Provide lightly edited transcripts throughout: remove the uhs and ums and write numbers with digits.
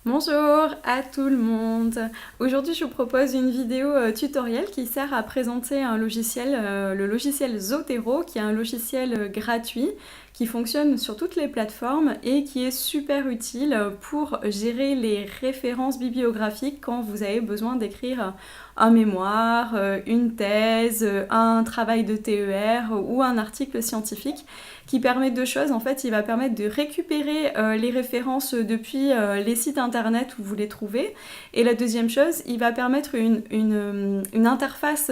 Bonjour à tout le monde. Aujourd'hui, je vous propose une vidéo tutoriel qui sert à présenter un logiciel, le logiciel Zotero, qui est un logiciel gratuit qui fonctionne sur toutes les plateformes et qui est super utile pour gérer les références bibliographiques quand vous avez besoin d'écrire un mémoire, une thèse, un travail de TER ou un article scientifique qui permet deux choses. En fait, il va permettre de récupérer les références depuis les sites internet où vous les trouvez. Et la deuxième chose, il va permettre une interface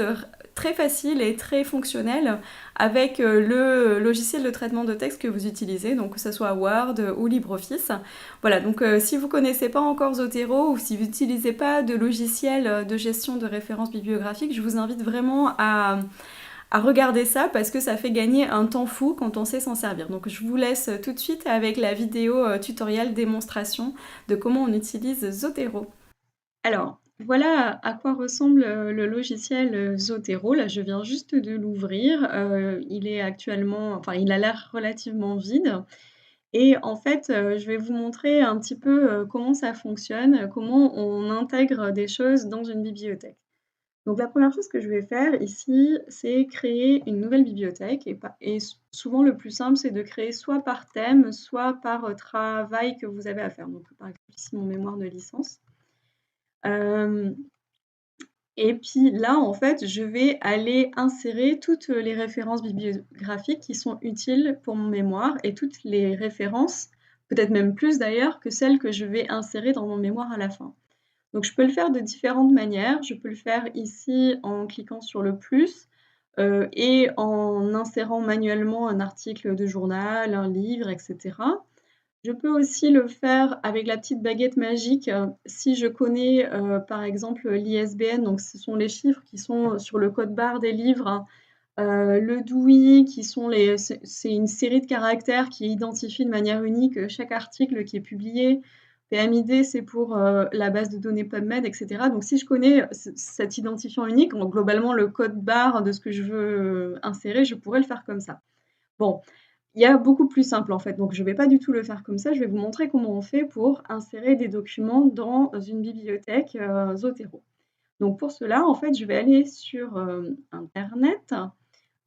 très facile et très fonctionnelle avec le logiciel de traitement de texte que vous utilisez, donc que ce soit Word ou LibreOffice. Voilà, donc si vous ne connaissez pas encore Zotero ou si vous n'utilisez pas de logiciel de gestion de références bibliographiques, je vous invite vraiment à regarder ça parce que ça fait gagner un temps fou quand on sait s'en servir. Donc je vous laisse tout de suite avec la vidéo tutoriel démonstration de comment on utilise Zotero. Alors, voilà à quoi ressemble le logiciel Zotero. Là, je viens juste de l'ouvrir. Il est actuellement, enfin, il a l'air relativement vide. Et en fait, je vais vous montrer un petit peu comment ça fonctionne, comment on intègre des choses dans une bibliothèque. Donc la première chose que je vais faire ici, c'est créer une nouvelle bibliothèque et souvent le plus simple, c'est de créer soit par thème, soit par, travail que vous avez à faire. Donc par exemple ici mon mémoire de licence. Hem et puis là, en fait, je vais aller insérer toutes les références bibliographiques qui sont utiles pour mon mémoire et toutes les références, peut-être même plus d'ailleurs, que celles que je vais insérer dans mon mémoire à la fin. Donc je peux le faire de différentes manières. Je peux le faire ici en cliquant sur le plus, et en insérant manuellement un article de journal, un livre et cetera. Je peux aussi le faire avec la petite baguette magique, si je connais, par exemple, l'ISBN, donc ce sont les chiffres qui sont sur le code barre des livres, le DOI qui sont c'est une série de caractères qui identifie de manière unique, chaque article qui est publié. PMID, c'est pour, la base de données PubMed et cetera. Donc si je connais cet identifiant unique, donc globalement le code barre de ce que je veux, insérer, je pourrais le faire comme ça. Bon, il y a beaucoup plus simple en fait, donc je ne vais pas du tout le faire comme ça. Je vais vous montrer comment on fait pour insérer des documents dans une bibliothèque, Zotero. Donc pour cela, en fait, je vais aller sur, internet.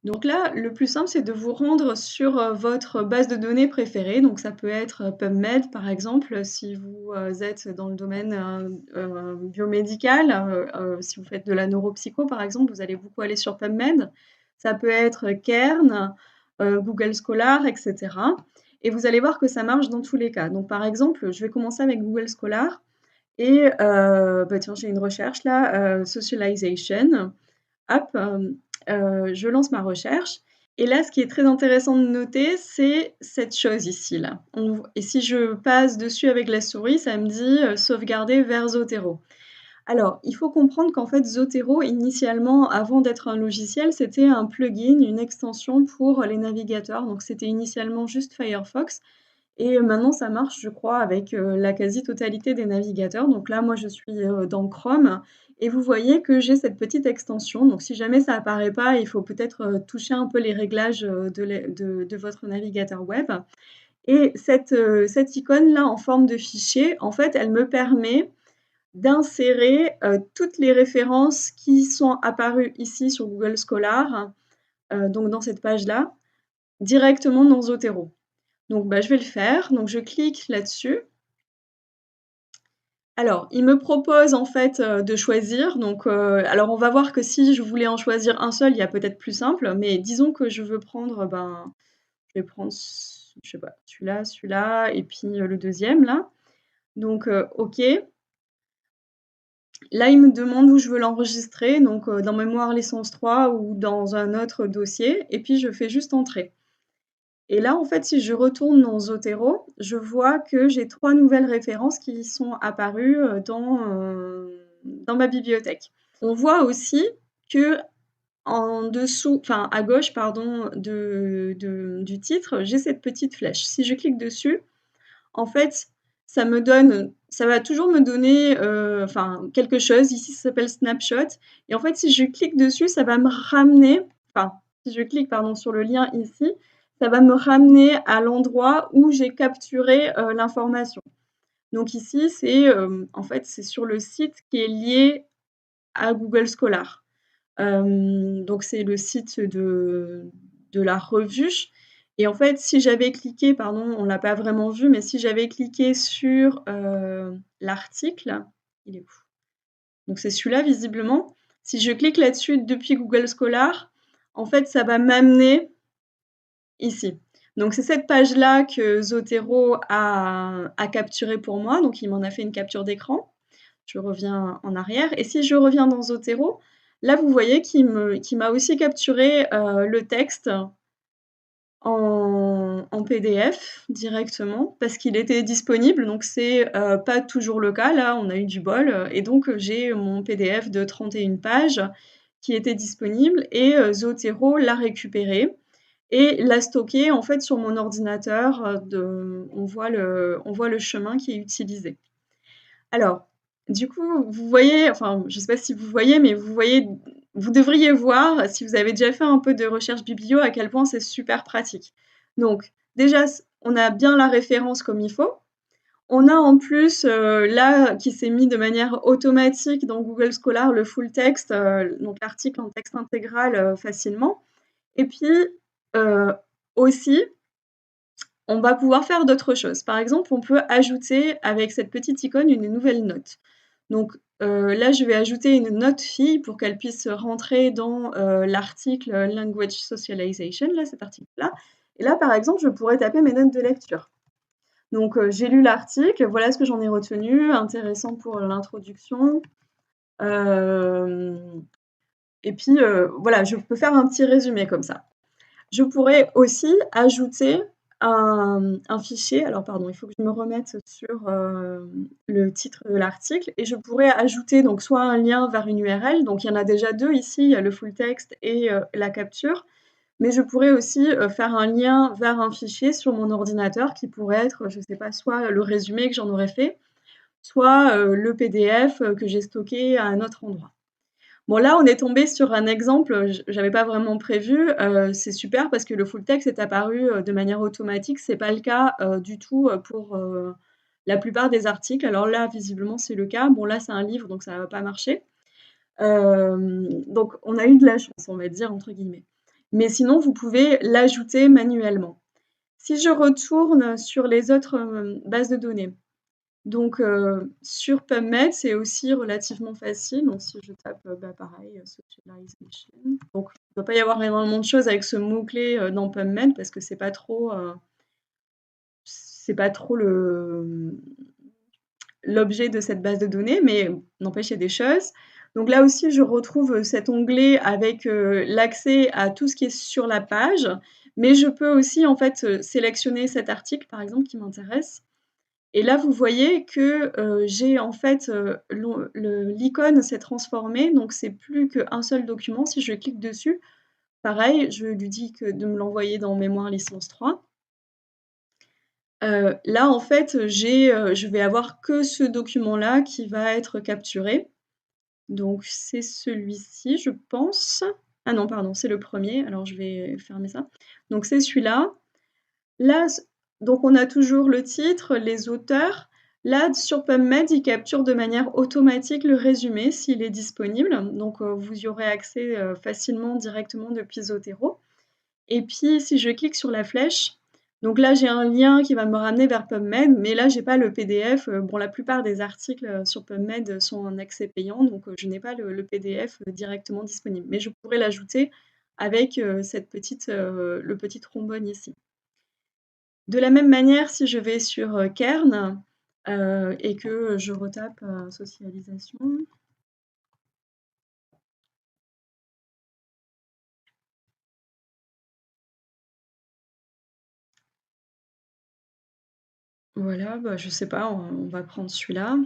Donc là, le plus simple, c'est de vous rendre sur, votre base de données préférée. Donc ça peut être, PubMed par exemple, si vous, êtes dans le domaine, biomédical, si vous faites de la neuropsycho par exemple, vous allez beaucoup aller sur PubMed. Ça peut être Cairn, Google Scholar et cetera et vous allez voir que ça marche dans tous les cas. Donc par exemple, je vais commencer avec Google Scholar et bah, tiens, j'ai une recherche là, socialization. Hop, je lance ma recherche et là, ce qui est très intéressant de noter, c'est cette chose ici, là. Et si je passe dessus avec la souris, ça me dit, sauvegarder vers Zotero. Alors, il faut comprendre qu'en fait, Zotero, initialement, avant d'être un logiciel, c'était un plugin, une extension pour les navigateurs. Donc c'était initialement juste Firefox et maintenant ça marche, je crois, avec, la quasi-totalité des navigateurs. Donc là, moi, je suis, dans Chrome et vous voyez que j'ai cette petite extension. Donc si jamais ça apparaît pas, il faut peut-être, toucher un peu les réglages, de votre navigateur web et cette icône-là en forme de fichier, en fait, elle me permet d'insérer, toutes les références qui sont apparues ici sur Google Scholar, donc dans cette page-là, directement dans Zotero. Donc bah, je vais le faire, donc je clique là-dessus. Alors, il me propose en fait, de choisir donc, alors on va voir que si je voulais en choisir un seul, il y a peut-être plus simple, mais disons que je veux prendre, ben, je vais prendre je sais pas, celui-là et puis, le deuxième là. Donc, OK. Là, il me demande où je veux l'enregistrer, donc, dans mémoire licence 3 ou dans un autre dossier et puis je fais juste entrer. Et là, en fait, si je retourne dans Zotero, je vois que j'ai 3 nouvelles références qui sont apparues, dans ma bibliothèque. On voit aussi qu'en dessous, enfin à gauche pardon, du titre, j'ai cette petite flèche. Si je clique dessus, en fait, ça va toujours me donner, enfin quelque chose. Ici, ça s'appelle Snapshot et en fait, si je clique dessus, ça va me ramener enfin, si je clique, pardon, sur le lien ici, ça va me ramener à l'endroit où j'ai capturé, l'information. Donc ici, en fait, c'est sur le site qui est lié à Google Scholar. Donc c'est le site de la revue et en fait, si j'avais cliqué pardon, on l'a pas vraiment vu, mais si j'avais cliqué sur, l'article, il est où? Donc c'est celui-là visiblement. Si je clique là-dessus depuis Google Scholar, en fait, ça va m'amener ici. Donc c'est cette page-là que Zotero a capturée pour moi, donc il m'en a fait une capture d'écran. Je reviens en arrière et si je reviens dans Zotero, là vous voyez qu'il m'a aussi capturé, le texte en PDF directement parce qu'il était disponible, donc c'est, pas toujours le cas. Là, on a eu du bol, et donc j'ai mon PDF de 31 pages qui était disponible et Zotero l'a récupéré et l'a stocké en fait sur mon ordinateur, on voit le chemin qui est utilisé. Alors, du coup, vous voyez, enfin, je ne sais pas si vous voyez, mais vous devriez voir, si vous avez déjà fait un peu de recherche biblio, à quel point c'est super pratique. Donc, déjà, on a bien la référence comme il faut. On a en plus, là, qui s'est mis de manière automatique dans Google Scholar, le full text, donc l'article en texte intégral, facilement. Et puis, heu, aussi, on va pouvoir faire d'autres choses. Par exemple, on peut ajouter avec cette petite icône une nouvelle note. Donc là, je vais ajouter une note fille pour qu'elle puisse rentrer dans, l'article, Language Socialization, là, cet article-là. Et là, par exemple, je pourrais taper mes notes de lecture. Donc j'ai lu l'article, voilà ce que j'en ai retenu, intéressant pour l'introduction. Hem et puis, voilà, je peux faire un petit résumé comme ça. Je pourrais aussi ajouter un fichier. Alors pardon, il faut que je me remette sur, le titre de l'article et je pourrais ajouter donc soit un lien vers une URL, donc il y en a déjà 2 ici, il y a le full text et la capture, mais je pourrais aussi, faire un lien vers un fichier sur mon ordinateur qui pourrait être, je sais pas, soit le résumé que j'en aurais fait, soit, le PDF, que j'ai stocké à un autre endroit. Bon là, on est tombé sur un exemple, j'avais pas vraiment prévu, c'est super parce que le full text est apparu, de manière automatique. C'est pas le cas, du tout, pour, la plupart des articles. Alors là, visiblement, c'est le cas. Bon là, c'est un livre, donc ça va pas marcher. Donc on a eu de la chance, on va dire, entre guillemets. Mais sinon, vous pouvez l'ajouter manuellement. Si je retourne sur les autres, bases de données, donc sur PubMed, c'est aussi relativement facile. Donc si je tape, bah, pareil, socialization. Donc il ne doit pas y avoir énormément de choses avec ce mot-clé, dans PubMed parce que c'est pas trop l'objet de cette base de données, mais n'empêche, il y a des choses. Donc là aussi, je retrouve, cet onglet avec, l'accès à tout ce qui est sur la page, mais je peux aussi en fait, sélectionner cet article, par exemple, qui m'intéresse et là, vous voyez que, j'ai en fait, l'icône s'est transformée, donc c'est plus qu'un seul document. Si je clique dessus, pareil, je lui dis que de me l'envoyer dans mémoire licence 3. Là, en fait, je vais avoir que ce document-là qui va être capturé. Donc c'est celui-ci, je pense. Ah non, pardon, c'est le premier. Alors je vais fermer ça. Donc c'est celui-là. Là, donc on a toujours le titre, les auteurs. Là, sur PubMed, il capture de manière automatique le résumé s'il est disponible. Donc, vous y aurez accès facilement directement depuis Zotero. Et puis, si je clique sur la flèche, donc là, j'ai un lien qui va me ramener vers PubMed, mais là, j'ai pas le PDF. Bon, la plupart des articles sur PubMed sont en accès payant, donc je n'ai pas le PDF directement disponible. Mais je pourrais l'ajouter avec le petit trombone ici. De la même manière, si je vais sur, Kern, et que je retape, socialisation. Voilà, bah, je sais pas, on va prendre celui-là.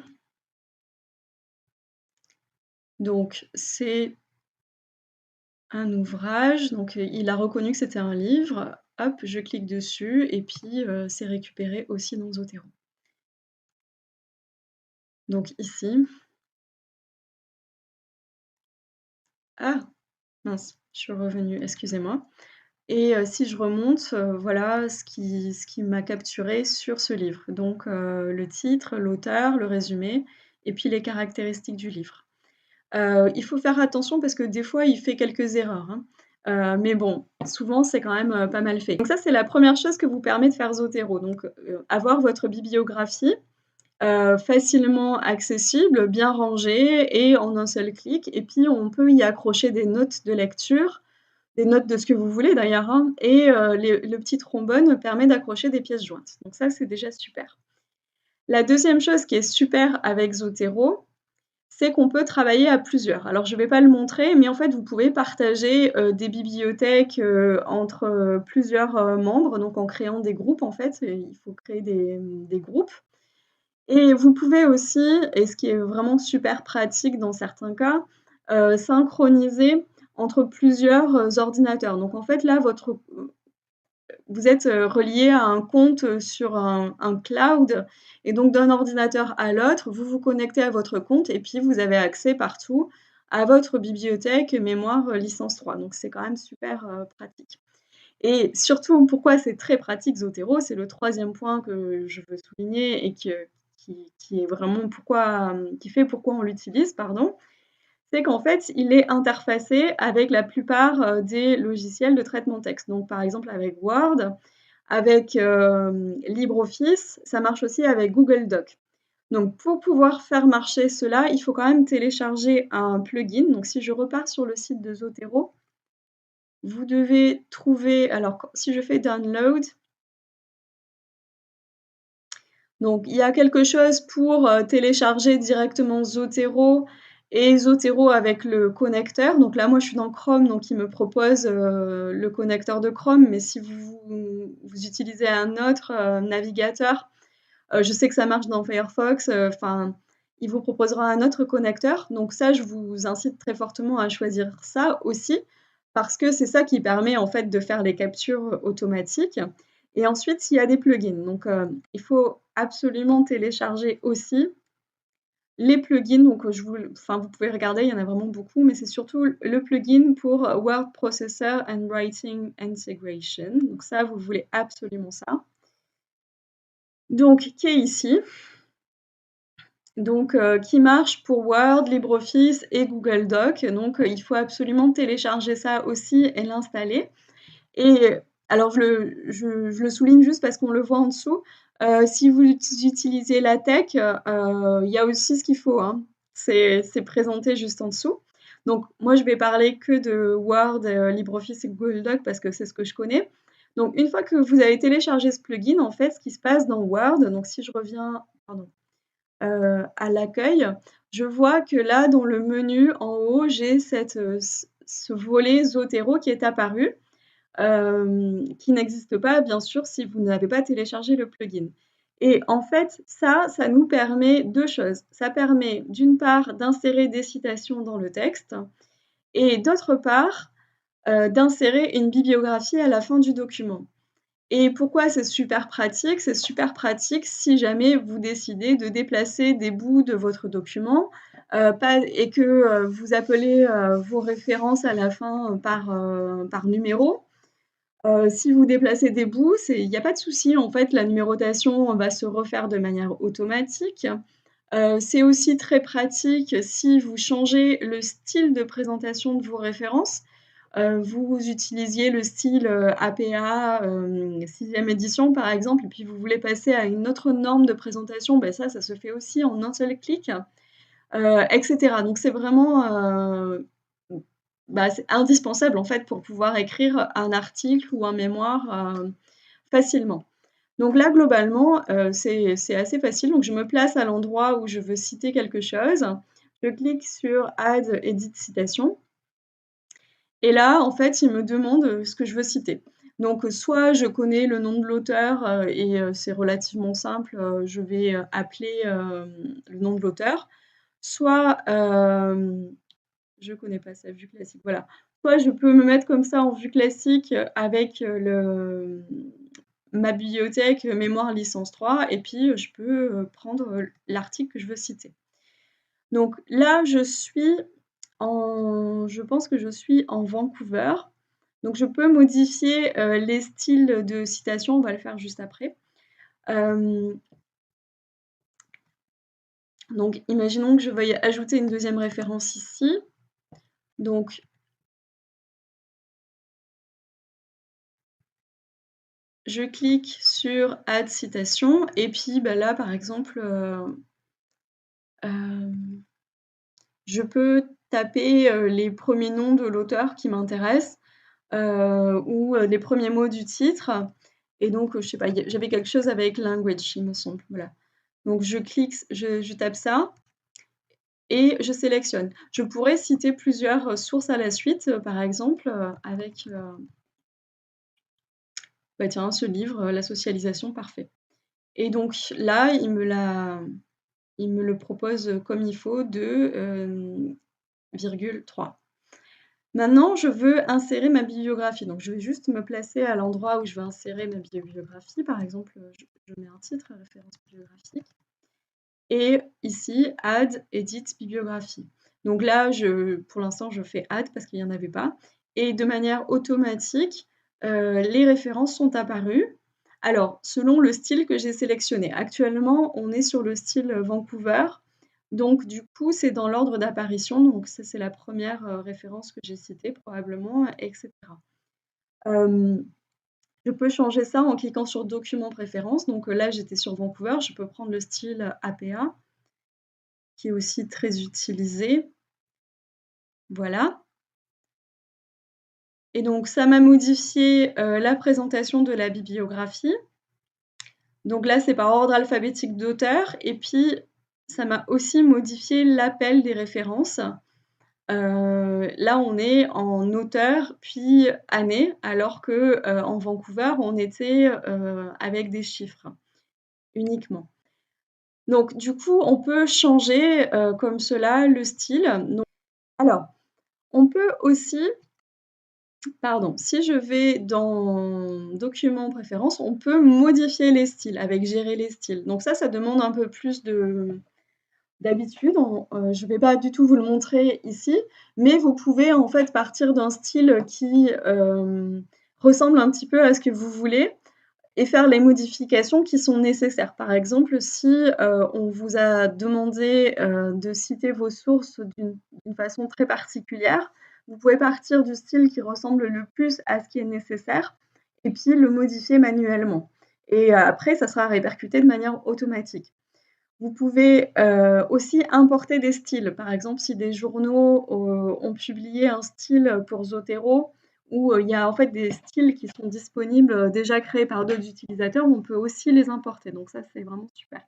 Donc c'est un ouvrage, donc il a reconnu que c'était un livre. Hop, je clique dessus et puis, c'est récupéré aussi dans Zotero. Donc ici, ah mince, je suis revenue, excusez-moi. et si je remonte, voilà ce qui m'a capturé sur ce livre. Donc le titre, l'auteur, le résumé et puis les caractéristiques du livre. Il faut faire attention parce que des fois, il fait quelques erreurs, hein. Mais bon, souvent, c'est quand même, pas mal fait. Donc ça, c'est la première chose que vous permet de faire Zotero. Donc, avoir votre bibliographie, facilement accessible, bien rangée et en un seul clic et puis on peut y accrocher des notes de lecture, des notes de ce que vous voulez d'ailleurs, hein et le petit trombone permet d'accrocher des pièces jointes. Donc ça, c'est déjà super. La deuxième chose qui est super avec Zotero, c'est qu'on peut travailler à plusieurs. Alors je ne vais pas le montrer, mais en fait, vous pouvez partager, des bibliothèques, entre, plusieurs, membres, donc en créant des groupes en fait, il faut créer des groupes et vous pouvez aussi, et ce qui est vraiment super pratique dans certains cas, synchroniser entre plusieurs, ordinateurs. Donc en fait là, vous êtes, reliés à un compte, sur un cloud et donc d'un ordinateur à l'autre, vous vous connectez à votre compte et puis vous avez accès partout à votre bibliothèque mémoire, licence 3. Donc c'est quand même super, pratique et surtout pourquoi c'est très pratique Zotero, c'est le troisième point que je veux souligner et qui est vraiment qui fait pourquoi on l'utilise, pardon. C'est qu'en fait, il est interfacé avec la plupart, des logiciels de traitement de texte. Donc par exemple avec Word, avec, LibreOffice, ça marche aussi avec Google Docs. Donc pour pouvoir faire marcher cela, il faut quand même télécharger un plugin. Donc si je repars sur le site de Zotero, vous devez trouver alors si je fais download, donc il y a quelque chose pour, télécharger directement Zotero et Zotero avec le connecteur. Donc là, moi, je suis dans Chrome, donc il me propose, le connecteur de Chrome, mais si vous utilisez un autre, navigateur, je sais que ça marche dans Firefox, enfin, il vous proposera un autre connecteur. Donc ça, je vous incite très fortement à choisir ça aussi, parce que c'est ça qui permet, en fait, de faire les captures automatiques et ensuite, il y a des plugins. Donc, il faut absolument télécharger aussi les plugins. Donc, vous pouvez regarder, il y en a vraiment beaucoup, mais c'est surtout le plugin pour Word Processor and Writing Integration. Donc ça, vous voulez absolument ça. Donc, qui est ici. Donc, qui marche pour Word, LibreOffice et Google Docs. Donc, il faut absolument télécharger ça aussi et l'installer. Et alors je le souligne juste parce qu'on le voit en dessous, si vous utilisez LaTeX, il y a aussi ce qu'il faut, hein. C'est présenté juste en dessous. Donc moi, je vais parler que de Word, LibreOffice et Google Docs parce que c'est ce que je connais. Donc une fois que vous avez téléchargé ce plugin, en fait, ce qui se passe dans Word, donc si je reviens, pardon, à l'accueil, je vois que là, dans le menu en haut, j'ai ce volet Zotero qui est apparu. Qui n'existe pas bien sûr si vous n'avez pas téléchargé le plugin. Et en fait, ça nous permet 2 choses. Ça permet d'une part d'insérer des citations dans le texte et d'autre part, d'insérer une bibliographie à la fin du document. Et pourquoi c'est super pratique? C'est super pratique si jamais vous décidez de déplacer des bouts de votre document, pas et que, vous appelez, vos références à la fin, par numéro. Si vous déplacez des bouts, il y a pas de souci, en fait, la numérotation va se refaire de manière automatique. C'est aussi très pratique si vous changez le style de présentation de vos références. Vous utilisiez le style, APA, 6e édition, par exemple, et puis vous voulez passer à une autre norme de présentation, ça se fait aussi en un seul clic, et cetera. Donc c'est vraiment, c'est indispensable, en fait, pour pouvoir écrire un article ou un mémoire, facilement. Donc là, globalement, c'est assez facile. Donc je me place à l'endroit où je veux citer quelque chose. Je clique sur Add Edit Citation et là, en fait, il me demande, ce que je veux citer. Donc, soit je connais le nom de l'auteur, et c'est relativement simple, je vais, appeler, le nom de l'auteur. Soit, je connais pas sa vue classique, voilà. Soit je peux me mettre comme ça en vue classique, avec, ma bibliothèque, mémoire licence 3 et puis, je peux, prendre, l'article que je veux citer. Donc là, je pense que je suis en Vancouver. Donc je peux modifier, les styles de citation, on va le faire juste après. Hem, donc imaginons que je veuille ajouter une deuxième référence ici. Donc je clique sur Add citation et puis, bah, là, par exemple, hem, je peux taper, les premiers noms de l'auteur qui m'intéressent, ou, les premiers mots du titre et donc, je sais pas, j'avais quelque chose avec language, il me semble, voilà. Donc je clique, je tape ça et je sélectionne. Je pourrais citer plusieurs, sources à la suite, par exemple, avec, bah, tiens, ce livre, La socialisation, parfait et donc là, il me le propose, comme il faut de, virgule 3. Maintenant, je veux insérer ma bibliographie, donc je vais juste me placer à l'endroit où je veux insérer ma bibliographie. Par exemple, je mets un titre, référence bibliographique et ici add, edit, bibliographie. Donc là, pour l'instant, je fais add parce qu'il y en avait pas et de manière automatique, les références sont apparues. Alors, selon le style que j'ai sélectionné. Actuellement, on est sur le style, Vancouver, donc du coup, c'est dans l'ordre d'apparition, donc ça, c'est la première référence que j'ai citée probablement et cetera. Je peux changer ça en cliquant sur Documents préférences, donc là, j'étais sur Vancouver, je peux prendre le style APA qui est aussi très utilisé. Voilà et donc ça m'a modifié, la présentation de la bibliographie. Donc là, c'est par ordre alphabétique d'auteur et puis ça m'a aussi modifié l'appel des références. Là, on est en auteur, puis année, alors que, en Vancouver, on était, avec des chiffres uniquement. Donc du coup, on peut changer, comme cela le style. Donc alors, on peut aussi pardon, si je vais dans documents préférences, on peut modifier les styles avec gérer les styles. Donc ça demande un peu plus d'habitude. Je vais pas du tout vous le montrer ici, mais vous pouvez en fait partir d'un style qui, ressemble un petit peu à ce que vous voulez et faire les modifications qui sont nécessaires. Par exemple, si, on vous a demandé, de citer vos sources d'une façon très particulière, vous pouvez partir du style qui ressemble le plus à ce qui est nécessaire et puis le modifier manuellement et après ça sera répercuté de manière automatique. Vous pouvez, aussi importer des styles. Par exemple, si des journaux, ont publié un style pour Zotero où, il y a en fait des styles qui sont disponibles, déjà créés par d'autres utilisateurs, on peut aussi les importer. Donc ça, c'est vraiment super.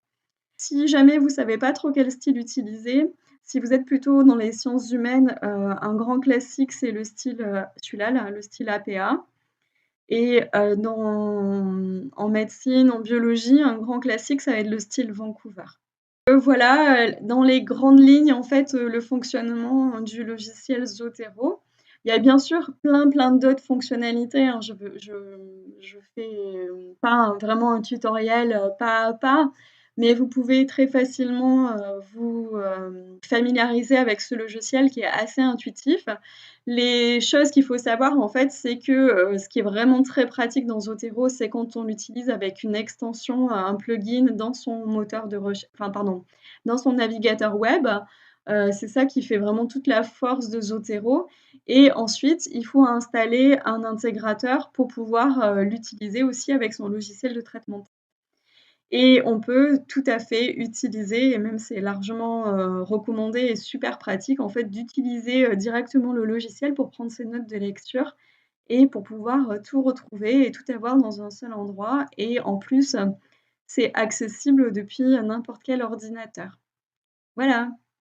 Si jamais vous savez pas trop quel style utiliser, si vous êtes plutôt dans les sciences humaines, un grand classique, c'est le style, celui-là là, le style APA et en médecine, en biologie, un grand classique, ça va être le style Vancouver. Voilà, dans les grandes lignes, en fait, le fonctionnement du logiciel Zotero. Il y a bien sûr plein d'autres fonctionnalités, hein. Je fais, vraiment un tutoriel, pas à pas, mais vous pouvez très facilement, vous, familiariser avec ce logiciel qui est assez intuitif. Les choses qu'il faut savoir, en fait, c'est que, ce qui est vraiment très pratique dans Zotero, c'est quand on l'utilise avec une extension, un plugin dans son moteur de enfin pardon, dans son navigateur web. C'est ça qui fait vraiment toute la force de Zotero et ensuite, il faut installer un intégrateur pour pouvoir, l'utiliser aussi avec son logiciel de traitement de texte. Et on peut tout à fait utiliser et même c'est largement, recommandé et super pratique en fait d'utiliser, directement le logiciel pour prendre ses notes de lecture et pour pouvoir, tout retrouver et tout avoir dans un seul endroit et en plus, c'est accessible depuis, n'importe quel ordinateur. Voilà.